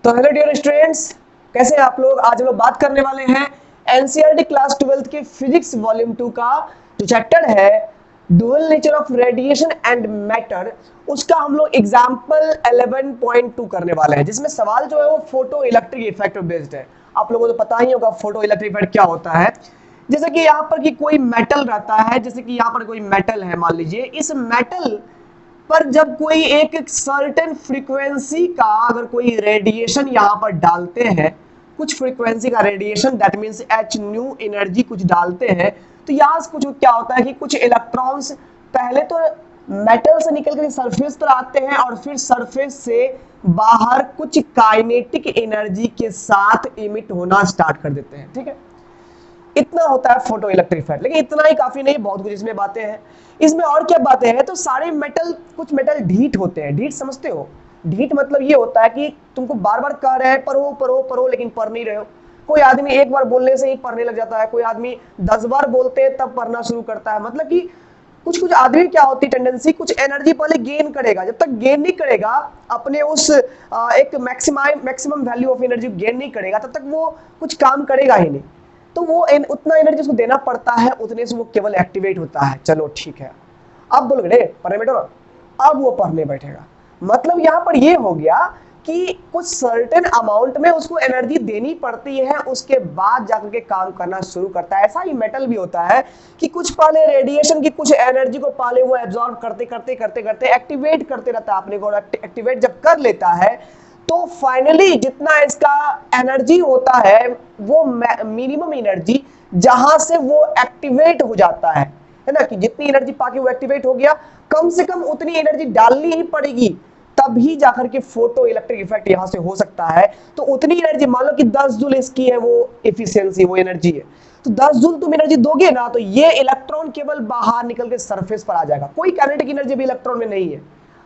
तो hello dear students, कैसे हैं आप लोग। आज हम लोग बात करने वाले हैं एनसीईआरटी क्लास 12 के फिजिक्स वॉल्यूम 2 का जो चैप्टर है dual nature of radiation and matter, उसका हम लोग एग्जांपल 11.2 करने वाले हैं, जिसमें सवाल जो है वो फोटो इलेक्ट्रिक इफेक्ट बेस्ड है। आप लोगों को तो पता ही होगा फोटो इलेक्ट्रिक इफेक्ट क्या होता है। जैसे कि यहाँ पर कि कोई मेटल रहता है, जैसे कि यहाँ पर कोई मेटल है, मान लीजिए इस मेटल पर जब कोई एक सर्टेन फ्रीक्वेंसी का अगर कोई रेडिएशन यहां पर डालते हैं, कुछ फ्रीक्वेंसी का radiation, that means H new energy कुछ डालते हैं, तो यहां से कुछ क्या होता है कि कुछ इलेक्ट्रॉन्स पहले तो मेटल से निकल कर सरफेस पर आते हैं और फिर सरफेस से बाहर कुछ काइनेटिक एनर्जी के साथ इमिट होना स्टार्ट कर देते हैं। ठीक है, इतना होता है फोटो इलेक्ट्रिक इफेक्ट। लेकिन इतना ही काफी नहीं, बहुत कुछ इसमें बातें हैं। इसमें और क्या बातें हैं, तो सारे मेटल, कुछ मेटल ढीठ होते हैं। ढीठ समझते हो? ढीठ मतलब ये होता है कि तुमको बार बार कह रहे हैं पढ़ो पढ़ो पढ़ो, लेकिन पढ़ नहीं रहे हो। कोई आदमी एक बार बोलने से ही पढ़ने लग जाता है, कोई आदमी 10 बार बोलते हैं तब पढ़ना शुरू करता है। मतलब कि कुछ कुछ आदमी क्या होती है टेंडेंसी, कुछ एनर्जी पहले गेन करेगा, जब तक गेन नहीं करेगा अपने उस एक maximum value of energy gain नहीं करेगा, तब तक वो कुछ काम करेगा ही नहीं। तो वो उतना एनर्जी उसको देना पड़ता है, उतने से वो केवल एक्टिवेट होता है। चलो ठीक है, अब बोलोगे पढ़ने बैठो ना, अब वो पढ़ने बैठेगा। मतलब यहां पर ये हो गया कि कुछ सर्टेन अमाउंट में उसको एनर्जी देनी पड़ती है, उसके बाद जाकर के काम करना शुरू करता है। ऐसा ही मेटल भी होता है कि कुछ पहले रेडिएशन की कुछ एनर्जी को पहले वो एब्जॉर्ब करते करते करते करते एक्टिवेट करते रहता है अपने को। एक्टिवेट जब कर लेता है तो फाइनली जितना इसका एनर्जी होता है वो मिनिमम एनर्जी जहां से वो एक्टिवेट हो जाता है ना, कि जितनी एनर्जी पाके वो एक्टिवेट हो गया, कम से कम उतनी एनर्जी डालनी ही पड़ेगी, तभी जाकर के फोटो इलेक्ट्रिक इफेक्ट यहां से हो सकता है। तो उतनी एनर्जी, मान लो कि 10 जूल इसकी है वो एफिशिएंसी, वो एनर्जी है, तो 10 जूल तुम एनर्जी दोगे ना, तो ये इलेक्ट्रॉन केवल बाहर निकल के सरफेस पर आ जाएगा। कोई काइनेटिक एनर्जी भी इलेक्ट्रॉन में नहीं है।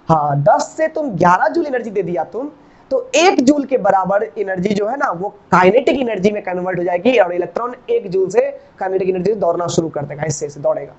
हाँ, 10 से तुम 11 जूल एनर्जी दे दिया तुम, तो 1 जूल के बराबर एनर्जी जो है ना वो काइनेटिक एनर्जी में कन्वर्ट हो जाएगी, और इलेक्ट्रॉन 1 जूल से काइनेटिक एनर्जी दौड़ना शुरू कर देगा, इससे दौड़ेगा।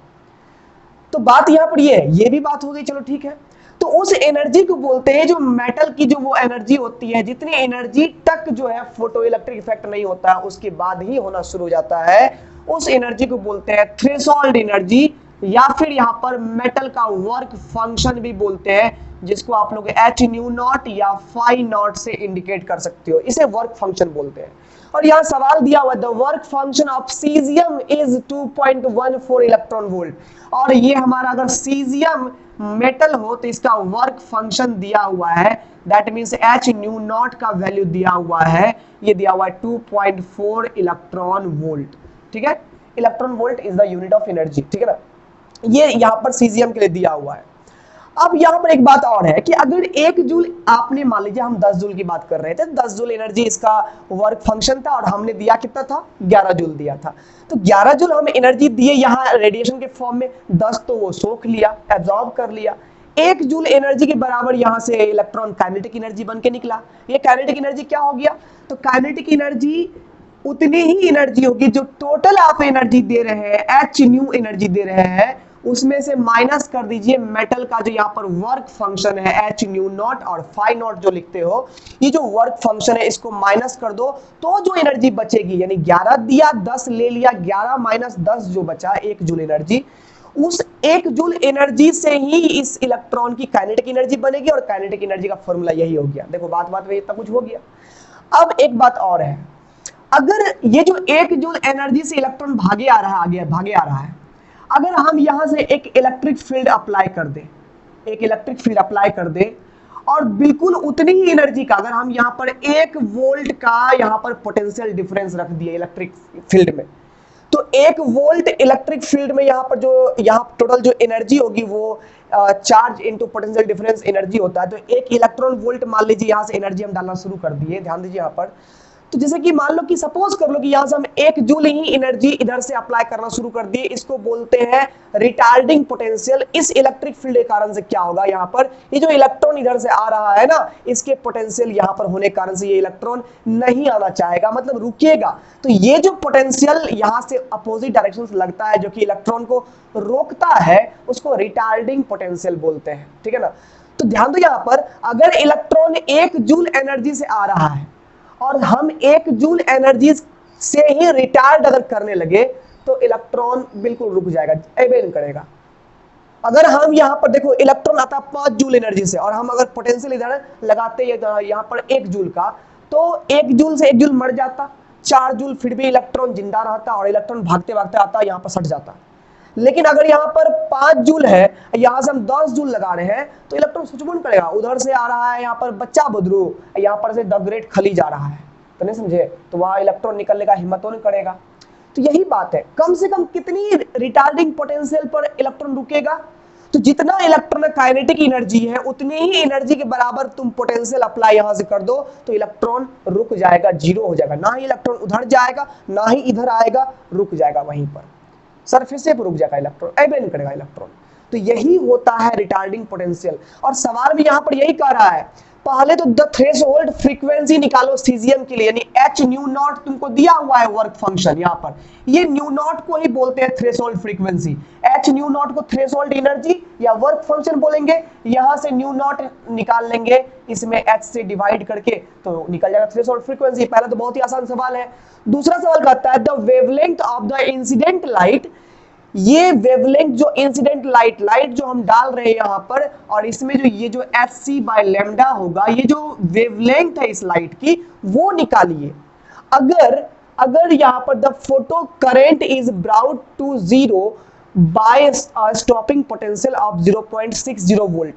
तो बात यहां पर ये भी बात हो गई। चलो ठीक है, तो उस एनर्जी को बोलते हैं, जो मेटल की जो वो एनर्जी होती है, जितनी एनर्जी तक जो है फोटो इलेक्ट्रिक इफेक्ट नहीं होता है, उसके बाद ही होना शुरू हो जाता है, उस एनर्जी को बोलते हैं थ्रेशोल्ड एनर्जी, या फिर यहां पर मेटल का वर्क फंक्शन भी बोलते हैं, जिसको आप लोग एच न्यू नॉट या फाई नॉट से इंडिकेट कर सकते हो। इसे वर्क फंक्शन बोलते हैं। और यहां सवाल दिया हुआ है, the work function of caesium is 2.14 electron volt. और ये हमारा अगर सीजियम मेटल हो तो इसका वर्क फंक्शन दिया हुआ है, that means H new not का वैल्यू दिया हुआ है, ये दिया हुआ है 2.4 इलेक्ट्रॉन वोल्ट। ठीक है, electron volt is the unit of energy. ठीक है ना, ये यहां पर सीजियम के लिए दिया हुआ है। अब यहां पर एक बात और है कि अगर 1 जूल, आपने मान लीजिए हम 10 जूल की बात कर रहे थे, 10 जूल एनर्जी इसका वर्क फंक्शन था, और हमने दिया कितना था, 11 जूल दिया था। तो 11 जूल हम एनर्जी दिए यहां रेडिएशन के फॉर्म में, 10 तो वो सोख लिया, एब्जॉर्ब कर लिया। 1 जूल एनर्जी के बराबर यहां से इलेक्ट्रॉन काइनेटिक एनर्जी बन के निकला। ये काइनेटिक एनर्जी क्या हो गया, तो काइनेटिक एनर्जी उतनी ही एनर्जी होगी जो टोटल आप एनर्जी दे रहे हैं, एच न्यू एनर्जी दे रहे हैं, उसमें से माइनस कर दीजिए मेटल का जो यहाँ पर वर्क फंक्शन है एच न्यू नॉट और फाई नॉट जो लिखते हो, ये जो वर्क फंक्शन है इसको माइनस कर दो, तो जो एनर्जी बचेगी, यानी 11 दिया 10 ले लिया, 11 माइनस 10 जो बचा 1 जूल एनर्जी, उस 1 जूल एनर्जी से ही इस इलेक्ट्रॉन की काइनेटिक एनर्जी बनेगी, और काइनेटिक एनर्जी का फॉर्मूला यही हो गया। देखो बात में इतना कुछ हो गया। अब एक बात और है, अगर ये जो 1 जूल एनर्जी से इलेक्ट्रॉन भागे आ रहा है, अगर हम यहां से एक इलेक्ट्रिक फील्ड अप्लाई कर दें, और बिल्कुल उतनी ही एनर्जी का, अगर हम यहां पर 1 वोल्ट का यहां पर पोटेंशियल डिफरेंस रख दिए इलेक्ट्रिक फील्ड में, तो 1 वोल्ट इलेक्ट्रिक फील्ड में यहां पर जो यहां टोटल जो एनर्जी होगी वो charge into potential difference energy होता है। तो 1 इलेक्ट्रॉन वोल्ट मान लीजिए यहां से एनर्जी हम डालना शुरू कर दिए, ध्यान दीजिए यहां पर। तो जैसे कि मान लो कि सपोज कर लो कि यहां से हम 1 जूल ही एनर्जी इधर से अप्लाई करना शुरू कर दिए, इसको बोलते हैं रिटार्डिंग पोटेंशियल। इस इलेक्ट्रिक फील्ड के कारण से क्या होगा, यहां पर ये जो इलेक्ट्रॉन इधर से आ रहा है ना, इसके पोटेंशियल यहां पर होने के कारण से ये इलेक्ट्रॉन नहीं आना चाहेगा, मतलब रुकेगा। तो ये जो पोटेंशियल यहां से अपोजिट डायरेक्शन से लगता है, जो कि इलेक्ट्रॉन को रोकता है, उसको रिटार्डिंग पोटेंशियल बोलते हैं। ठीक है ना, तो ध्यान दो यहां पर, अगर इलेक्ट्रॉन 1 जूल एनर्जी से आ रहा है और हम 1 जूल एनर्जी से ही रिटार्ड अगर करने लगे तो इलेक्ट्रॉन बिल्कुल रुक जाएगा, एबेन करेगा। अगर हम यहाँ पर देखो इलेक्ट्रॉन आता है 5 जूल एनर्जी से और हम अगर पोटेंशियल इधर लगाते यहाँ पर 1 जूल का, तो 1 जूल से 1 जूल मर जाता, 4 जूल फिर भी इलेक्ट्रॉन जिंदा रहता और इलेक्ट्रॉन भागते भागते आता यहाँ पर सट जाता। लेकिन अगर यहाँ पर 5 जूल है, यहाँ से हम 10 जूल लगा रहे हैं तो इलेक्ट्रॉन सुचमुन करेगा, उधर से आ रहा है यहाँ पर बच्चा बदरू, यहाँ पर से द ग्रेट खली जा रहा है, तो नहीं समझे, तो वहां इलेक्ट्रॉन निकलने का हिम्मत नहीं करेगा। तो यही बात है, कम से कम कितनी रिटार्डिंग पोटेंशियल पर इलेक्ट्रॉन रुकेगा, तो जितना इलेक्ट्रॉन में काइनेटिक एनर्जी है उतनी ही एनर्जी के बराबर तुम पोटेंशियल अप्लाई यहां से कर दो तो इलेक्ट्रॉन रुक जाएगा, जीरो हो जाएगा, ना ही इलेक्ट्रॉन उधर जाएगा ना ही इधर आएगा, रुक जाएगा वहीं पर, सरफेस पे रुक जाएगा इलेक्ट्रॉन, एबेन करेगा इलेक्ट्रॉन। तो यही होता है रिटार्डिंग पोटेंशियल। और सवाल भी यहां पर यही कह रहा है, पहले तो द थ्रेशोल्ड फ्रीक्वेंसी निकालो सीजियम के लिए, यानी एच न्यू नॉट तुमको दिया हुआ है वर्क फंक्शन, यहाँ पर ये न्यू नॉट को ही बोलते हैं threshold frequency. H new not को थ्रेशोल्ड एनर्जी या वर्क फंक्शन बोलेंगे, यहां से न्यू नॉट निकाल लेंगे, इसमें एच से डिवाइड करके तो निकल जाएगा थ्रेशोल्ड फ्रीक्वेंसी। पहला तो बहुत ही आसान सवाल है। दूसरा सवाल कहता है the wavelength of the incident light, ये वेवलेंथ जो इंसिडेंट लाइट जो हम डाल रहे हैं यहां पर, और इसमें जो ये जो hc/λ होगा, ये जो वेवलेंथ है इस लाइट की वो निकालिए। अगर यहां पर the photo current is brought to zero by stopping potential of 0.60 volt,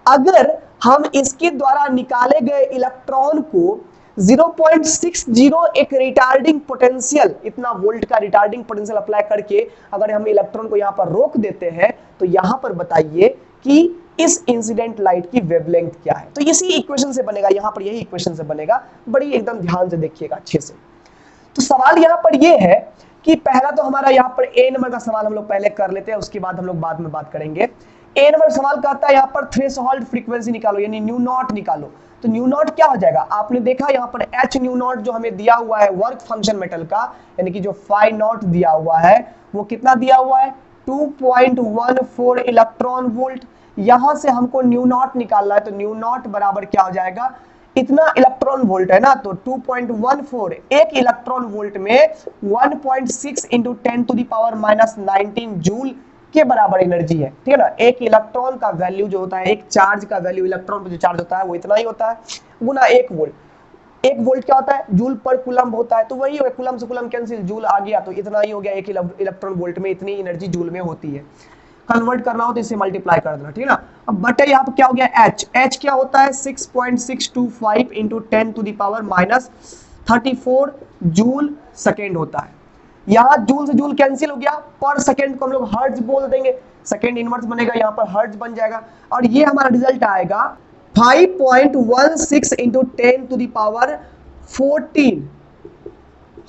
अगर हम इसके द्वारा निकाले गए इलेक्ट्रॉन को 0.60 एक रिटार्डिंग पोटेंशियल, इतना वोल्ट का रिटार्डिंग पोटेंशियल अप्लाई करके अगर हम इलेक्ट्रॉन को यहां पर रोक देते हैं, तो यहां पर बताइए कि इस इंसिडेंट लाइट की वेवलेंथ क्या है। तो इसी इक्वेशन से बनेगा, यहां पर यही इक्वेशन से बनेगा, बड़ी एकदम ध्यान से देखिएगा अच्छे से। तो सवाल यहां पर यह है कि पहला तो हमारा यहां पर ए नंबर का सवाल हम लोग पहले कर लेते हैं, उसके बाद हम लोग बाद में बात करेंगे। ए नंबर सवाल कहता है यहां पर थ्रेशोल्ड फ्रीक्वेंसी निकालो, यानी न्यू नॉट निकालो। तो न्यू नॉट क्या हो जाएगा, आपने देखा यहाँ पर एच न्यू नॉट जो हमें दिया हुआ है वर्क फंक्शन मेटल का, यानी कि जो फाई नॉट दिया हुआ है वो कितना दिया हुआ है 2.14 इलेक्ट्रॉन वोल्ट। यहां से हमको न्यू नॉट निकालना है, तो न्यू नॉट बराबर क्या हो जाएगा, इतना इलेक्ट्रॉन वोल्ट है ना, तो 2.14 एक इलेक्ट्रॉन वोल्ट में 1.6 इंटू 10⁻⁻19 जूल के बराबर एनर्जी है, ठीक है ना। एक इलेक्ट्रॉन का वैल्यू जो होता है, एक चार्ज का वैल्यू इलेक्ट्रॉन पर जो चार्ज होता है वो इतना ही होता है, गुना 1 वोल्ट। 1 वोल्ट क्या होता है, जूल पर कूलम होता है, तो वही हो, कूलम से कूलम कैंसिल, जूल आ गया तो इतना ही हो गया, एक इलेक्ट्रॉन वोल्ट में इतनी एनर्जी जूल में होती है। कन्वर्ट करना हो तो इसे मल्टीप्लाई कर देना, ठीक है ना। अब बटे यहाँ पर क्या हो गया एच क्या होता है 6.625 इंटू 10⁻⁻34 जूल सेकेंड होता है। यहां जूल से जूल कैंसिल हो गया, पर सेकंड को हम लोग हर्ट्ज बोल देंगे, सेकंड इनवर्स बनेगा, यहां पर हर्ट्ज बन जाएगा, और ये हमारा रिजल्ट आएगा 5.16 इंटू 10⁻14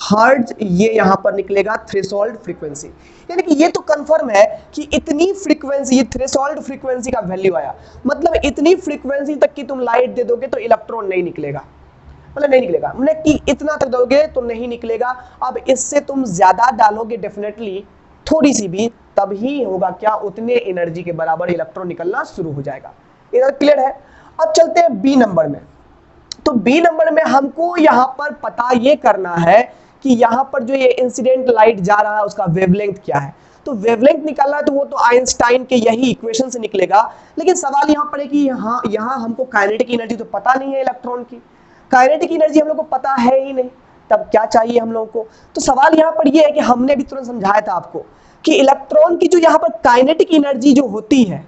हर्ट्ज, ये यहां पर निकलेगा थ्रेशोल्ड फ्रीक्वेंसी। यानी कि ये तो कंफर्म है कि इतनी फ्रीक्वेंसी, ये थ्रेशोल्ड फ्रीक्वेंसी का वैल्यू आया, मतलब इतनी फ्रीक्वेंसी तक की तुम लाइट दे दोगे तो इलेक्ट्रॉन नहीं निकलेगा, मतलब नहीं निकलेगा, मतलब कि इतना तक दोगे तो नहीं निकलेगा। अब इससे तुम ज्यादा डालोगे डेफिनेटली थोड़ी सी भी, तब ही होगा क्या, उतने एनर्जी के बराबर इलेक्ट्रॉन निकलना शुरू हो जाएगा। इधर क्लियर है। अब चलते हैं बी नंबर में। तो बी नंबर में हमको यहां पर पता ये करना है कि यहां पर जो ये इंसिडेंट लाइट जा रहा है उसका वेवलेंथ क्या है। तो वेवलेंथ निकालना है तो वो तो आइंस्टाइन के यही इक्वेशन से निकलेगा, लेकिन सवाल यहां पर है कि यहां हमको काइनेटिक एनर्जी तो पता नहीं है इलेक्ट्रॉन की, काइनेटिक एनर्जी हम लोग को पता है ही नहीं, तब क्या चाहिए हम लोगों को। तो सवाल यहां पर यह है कि हमने भी तुरंत समझाया था आपको कि इलेक्ट्रॉन की जो यहां पर काइनेटिक एनर्जी जो होती है,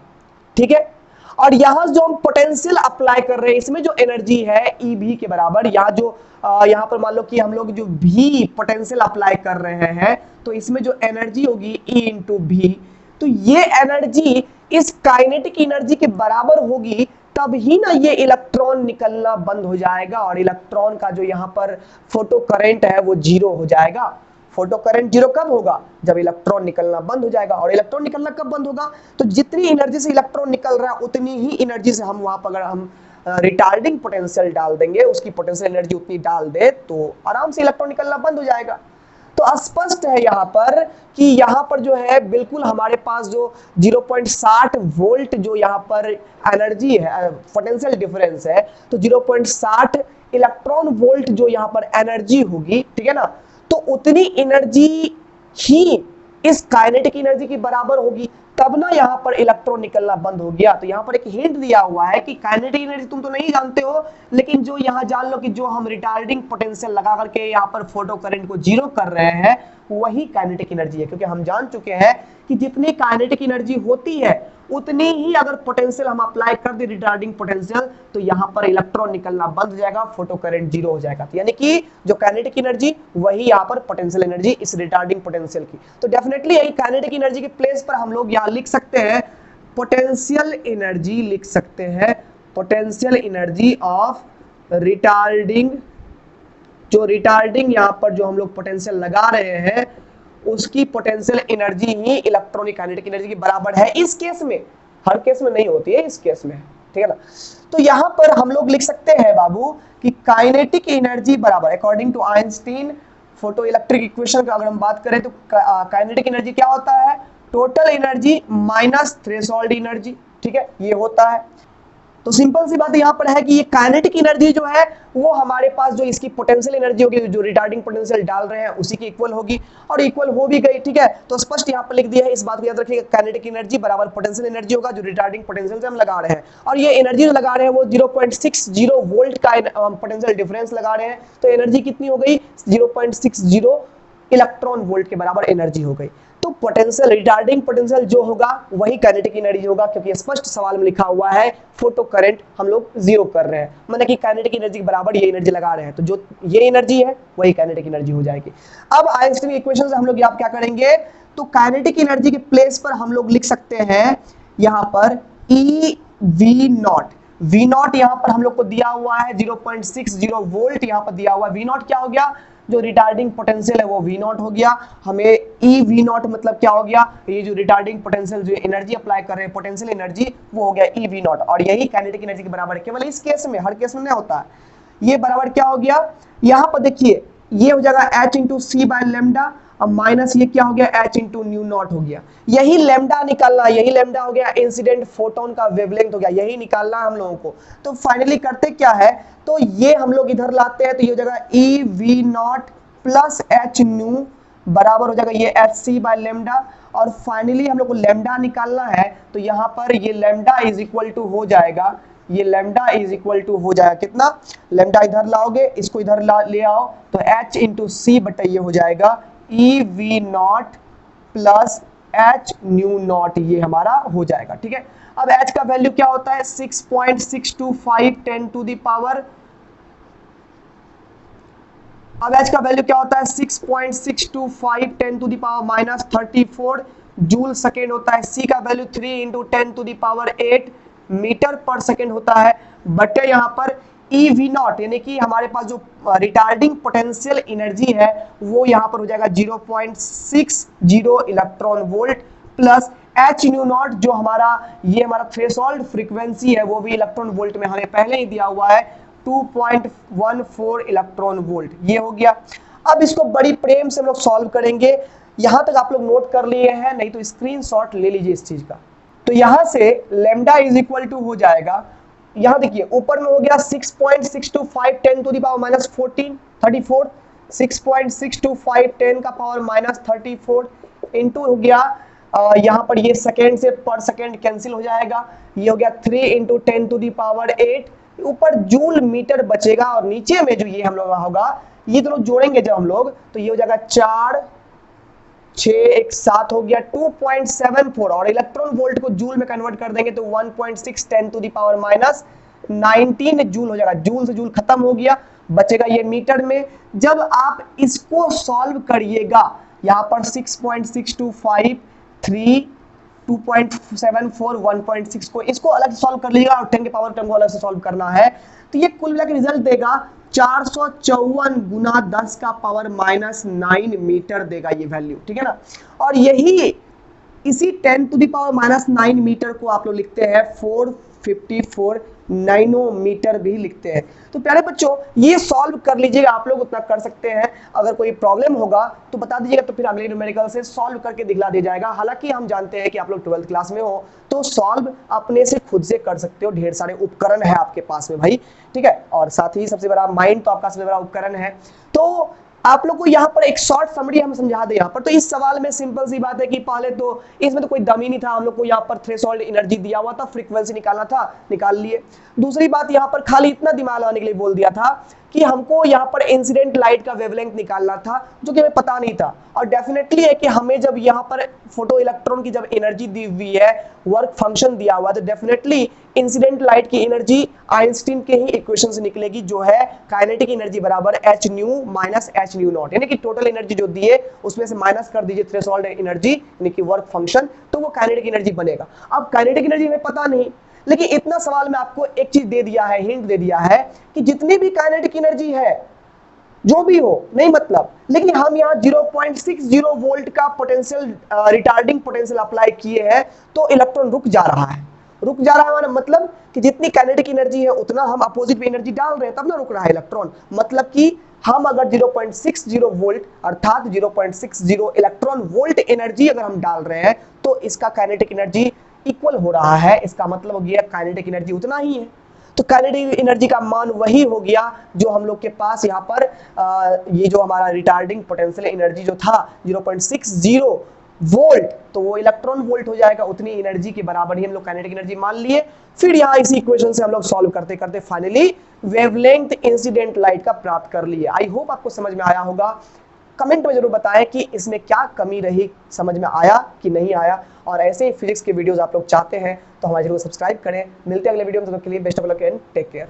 ठीक है, और यहां जो हम पोटेंशियल अप्लाई कर रहे हैं इसमें जो एनर्जी है ई भी के बराबर, यहां पर मान लो कि हम लोग जो भी पोटेंशियल अप्लाई कर रहे हैं तो इसमें जो एनर्जी होगी ई इंटू भी, तो ये एनर्जी इस काइनेटिक एनर्जी के बराबर होगी, तब ही ना ये इलेक्ट्रॉन निकलना बंद हो जाएगा और इलेक्ट्रॉन का जो यहाँ पर फोटो करंट है वो जीरो हो जाएगा। फोटो करंट जीरो कब होगा, जब इलेक्ट्रॉन निकलना बंद हो जाएगा। और इलेक्ट्रॉन निकलना कब बंद होगा, तो जितनी एनर्जी से इलेक्ट्रॉन निकल रहा है उतनी ही एनर्जी से हम वहां पर अगर हम रिटार्डिंग पोटेंशियल डाल देंगे, उसकी पोटेंशियल एनर्जी उतनी डाल दे तो आराम से इलेक्ट्रॉन निकलना बंद हो जाएगा। तो स्पष्ट है यहाँ पर कि यहाँ पर जो है बिल्कुल हमारे पास जो 0.60 वोल्ट जो यहाँ पर एनर्जी है, पोटेंशियल डिफरेंस है, तो 0.60 इलेक्ट्रॉन वोल्ट जो यहाँ पर एनर्जी होगी, ठीक है ना, तो उतनी एनर्जी ही इस काइनेटिक एनर्जी की बराबर होगी, तब ना यहाँ पर इलेक्ट्रॉन निकलना बंद हो गया। तो यहाँ पर एक हिंट दिया हुआ है कि काइनेटिक एनर्जी तुम तो नहीं जानते हो, लेकिन जो यहाँ जान लो कि जो हम रिटार्डिंग पोटेंशियल लगा करके यहाँ पर फोटो करंट को जीरो कर रहे हैं वही काइनेटिक एनर्जी है, क्योंकि हम जान चुके हैं कि जितनी काइनेटिक एनर्जी होती है उतनी ही अगर पोटेंशियल हम अप्लाई कर दे रिटार्डिंग पोटेंशियल तो यहाँ पर इलेक्ट्रॉन निकलना बंद हो जाएगा, फोटो करंट जीरो हो जाएगा। तो यानी कि जो काइनेटिक एनर्जी वही यहाँ पर पोटेंशियल एनर्जी इस रिटार्डिंग पोटेंशियल की। तो डेफिनेटली यही काइनेटिक एनर्जी के प्लेस पर हम लोग यहाँ लिख सकते हैं पोटेंशियल एनर्जी, लिख सकते हैं पोटेंशियल एनर्जी ऑफ रिटार्डिंग। जो रिटार्डिंग यहाँ पर जो हम लोग पोटेंशियल लगा रहे हैं उसकी पोटेंशियल एनर्जी ही इलेक्ट्रॉनिक काइनेटिक एनर्जी के बराबर है। इस केस में, हर केस में नहीं होती है, इस केस में, ठीक है ना। तो यहां पर हम लोग लिख सकते हैं बाबू कि काइनेटिक एनर्जी बराबर, according to Einstein photoelectric equation का अगर हम बात करें तो काइनेटिक एनर्जी क्या होता है, total energy minus threshold energy, ठीक है, ये होता है। तो सिंपल सी बात यहाँ पर है कि ये काइनेटिक एनर्जी जो है वो हमारे पास जो इसकी पोटेंशियल एनर्जी होगी, जो रिटार्डिंग पोटेंशियल डाल रहे हैं उसी की इक्वल होगी, और इक्वल हो भी गई, ठीक है। तो स्पष्ट यहाँ पर लिख दिया है, इस बात को याद रखिएगा, काइनेटिक एनर्जी बराबर पोटेंशियल एनर्जी होगा जो रिटार्डिंग पोटेंशियल से हम लगा रहे हैं, और ये एनर्जी जो लगा रहे हैं वो 0.60 वोल्ट का पोटेंशियल डिफरेंस लगा रहे हैं, तो एनर्जी कितनी हो गई, 0.60 इलेक्ट्रॉन वोल्ट के बराबर एनर्जी हो गई। तो पोटेंशियल, रिटार्डिंग पोटेंशियल जो होगा वही काइनेटिक एनर्जी होगा, क्योंकि स्पष्ट सवाल में लिखा हुआ है फोटो करंट हम लोग जीरो कर रहे हैं, मतलब कि काइनेटिक एनर्जी के बराबर ये एनर्जी लगा रहे हैं, तो जो ये एनर्जी है वही काइनेटिक एनर्जी हो जाएगी। अब आइंस्टीन इक्वेशन से हम लोग आप क्या करेंगे, तो काइनेटिक एनर्जी के प्लेस पर हम लोग लिख सकते हैं यहाँ पर e V naught. V naught यहाँ पर हम लोग को दिया हुआ है 0.60 वोल्ट, यहाँ पर दिया हुआ है। वी नॉट क्या हो गया, जो रिटार्डिंग पोटेंशियल है वो वी नॉट हो गया। हमें ई वी नॉट मतलब क्या हो गया, ये जो रिटार्डिंग पोटेंशियल जो एनर्जी अप्लाई कर रहे हैं पोटेंशियल एनर्जी वो हो गया ई वी नॉट, और यही काइनेटिक एनर्जी के बराबर है। केवल इस केस में, हर केस में नहीं होता है। ये बराबर क्या हो गया, यहाँ पर देखिए ये हो जाएगा h into c by lambda, अब माइनस ये क्या हो गया h इंटू न्यू नॉट हो गया। यही लेमडा निकालना, यही लेमडा हो गया इंसिडेंट फोटोन का वेवलेंथ हो गया, यही निकालना हम लोगों को। तो फाइनली करते क्या है, तो ये हम लोग इधर लाते हैं, तो ये हो जाएगा ई V not plus H new बराबर हो जाएगा ये एच सी बाय लेमडा, और फाइनली हम लोग को लेमडा निकालना है, तो यहाँ पर ये लेमडा इज इक्वल टू हो जाएगा, ये लेमडा इज इक्वल टू हो जाएगा कितना, लेमडा इधर लाओगे, इसको इधर ले आओ, तो h इंटू सी बटा ये हो जाएगा ई V not plus H new not, ये हमारा हो जाएगा, ठीक है। अब h का वैल्यू क्या होता है 6.625 10 टू द पावर, अब h का वैल्यू क्या होता है 6.625 10 to the power minus 34 joule second होता है। c का value 3 into 10 to the power 8 metre पर सेकेंड होता है, बटे यहाँ पर ई वी नॉट यानी कि हमारे पास जो रिटार्डिंग पोटेंशियल एनर्जी है वो यहाँ पर हो जाएगा 0.60 electron volt plus H new not जो हमारा ये हमारा थ्रेशोल्ड फ्रीक्वेंसी है वो भी इलेक्ट्रॉन वोल्ट में हमें पहले ही दिया हुआ है 2.14 इलेक्ट्रॉन वोल्ट, ये हो गया। अब इसको बड़ी प्रेम से हम लोग सॉल्व करेंगे, यहां तक आप लोग नोट कर लिए हैं, नहीं तो स्क्रीनशॉट ले लीजिए इस चीज का। तो यहां से लेमडा इज इक्वल टू हो जाएगा, यहां देखिए ऊपर में हो गया 6.625 10 टू द पावर माइनस 34 6.625 10 का पावर माइनस 34 इंटू हो गया यहाँ पर ये सेकेंड से पर सेकेंड कैंसिल हो जाएगा, ये हो गया 3 इंटू 10 टू द पावर 8, ऊपर जूल मीटर बचेगा, और नीचे में जो ये हम लोग होगा ये दोनों जोड़ेंगे जब हम लोग तो ये हो जाएगा 4 6 1 7 हो गया 2.74, और इलेक्ट्रॉन वोल्ट को जूल में कन्वर्ट कर देंगे तो 1.6 10 to the power minus 19 joule हो जाएगा। जूल से जूल खत्म हो गया, बचेगा ये मीटर में। जब आप इसको सॉल्व करिएगा यहाँ पर 6.625 3 2.74 1.6 को इसको अलग से सॉल्व कर लीजिएगा, और 10 के पावर टर्म को अलग से सॉल्व करना है, तो ये कुल मिलाकर रिजल्ट देगा 454 गुना 10 का पावर माइनस 9 मीटर देगा ये वैल्यू, ठीक है ना। और यही इसी 10 to the power minus 9 metre को आप लोग लिखते हैं 54 नैनोमीटर भी लिखते हैं। तो प्यारे बच्चों ये सॉल्व कर लीजिएगा, आप लोग उतना कर सकते हैं। अगर कोई प्रॉब्लम होगा तो बता दीजिएगा, तो फिर अगले न्यूमेरिकल से सॉल्व करके दिखला दिया जाएगा। हालांकि हम जानते हैं कि आप लोग 12th क्लास में हो तो सॉल्व अपने से खुद से कर सकते हो, ढेर सारे उपकरण है आपके पास में भाई, ठीक है। और साथ ही सबसे बड़ा माइंड तो आपका सबसे बड़ा उपकरण है। तो आप लोग को यहाँ पर एक शॉर्ट समरी हम समझा दें यहाँ पर। तो इस सवाल में सिंपल सी बात है कि पहले तो इसमें तो कोई दम ही नहीं था, हम लोग को यहाँ पर थ्रेशोल्ड एनर्जी दिया हुआ था, फ्रीक्वेंसी निकालना था, निकाल लिए। दूसरी बात यहाँ पर खाली इतना दिमाग लगाने के लिए बोल दिया था कि हमको यहाँ पर इंसिडेंट लाइट का वेवलेंथ निकालना था, जो कि हमें पता नहीं था। और डेफिनेटली है कि हमें जब यहाँ पर फोटो इलेक्ट्रॉन की जब एनर्जी दी हुई है, वर्क फंक्शन दिया हुआ है, तो डेफिनेटली इंसिडेंट लाइट की एनर्जी आइंस्टीन के ही इक्वेशन से निकलेगी, जो है काइनेटिक एनर्जी बराबर h new minus h new not, यानी कि टोटल एनर्जी जो दी है उसमें से माइनस कर दीजिए थ्रेशोल्ड एनर्जी यानी कि वर्क फंक्शन, तो वो काइनेटिक एनर्जी बनेगा। अब काइनेटिक एनर्जी हमें पता नहीं, लेकिन इतना सवाल में आपको एक चीज दे दिया है, हिंट दे दिया है कि जितनी भी काइनेटिक एनर्जी है जो भी हो नहीं मतलब, लेकिन हम यहाँ 0.60 वोल्ट का पोटेंशियल रिटार्डिंग पोटेंशियल अप्लाई किए हैं, तो इलेक्ट्रॉन रुक जा रहा है। रुक जा रहा है मतलब कि जितनी काइनेटिक एनर्जी है उतना हम अपोजिट में एनर्जी डाल रहे हैं, तब ना रुक रहा है इलेक्ट्रॉन। मतलब कि हम अगर 0.60 वोल्ट अर्थात 0.60 इलेक्ट्रॉन वोल्ट एनर्जी अगर हम डाल रहे हैं तो इसका काइनेटिक एनर्जी इक्वल हो रहा है। इसका मतलब हो गया काइनेटिक एनर्जी उतना ही है। तो काइनेटिक एनर्जी का मान वही हो गया जो हम लोग के पास यहाँ पर ये जो हमारा रिटार्डिंग पोटेंशियल एनर्जी जो था 0.60 वोल्ट, तो वो इलेक्ट्रॉन वोल्ट हो जाएगा, उतनी एनर्जी के बराबर ही हम लोग काइनेटिक एनर्जी मान लिए। फिर यहाँ इसी इक्वेशन से हम लोग सॉल्व करते करते फाइनली वेवलेंथ इंसिडेंट लाइट का प्राप्त कर लिए। आई होप आपको समझ में आया होगा। कमेंट में जरूर बताएं कि इसमें क्या कमी रही, समझ में आया कि नहीं आया। और ऐसे ही फिजिक्स के वीडियोस आप लोग चाहते हैं तो हमारे जरूर सब्सक्राइब करें। मिलते हैं अगले वीडियो में, तब तक के लिए best of luck and take care.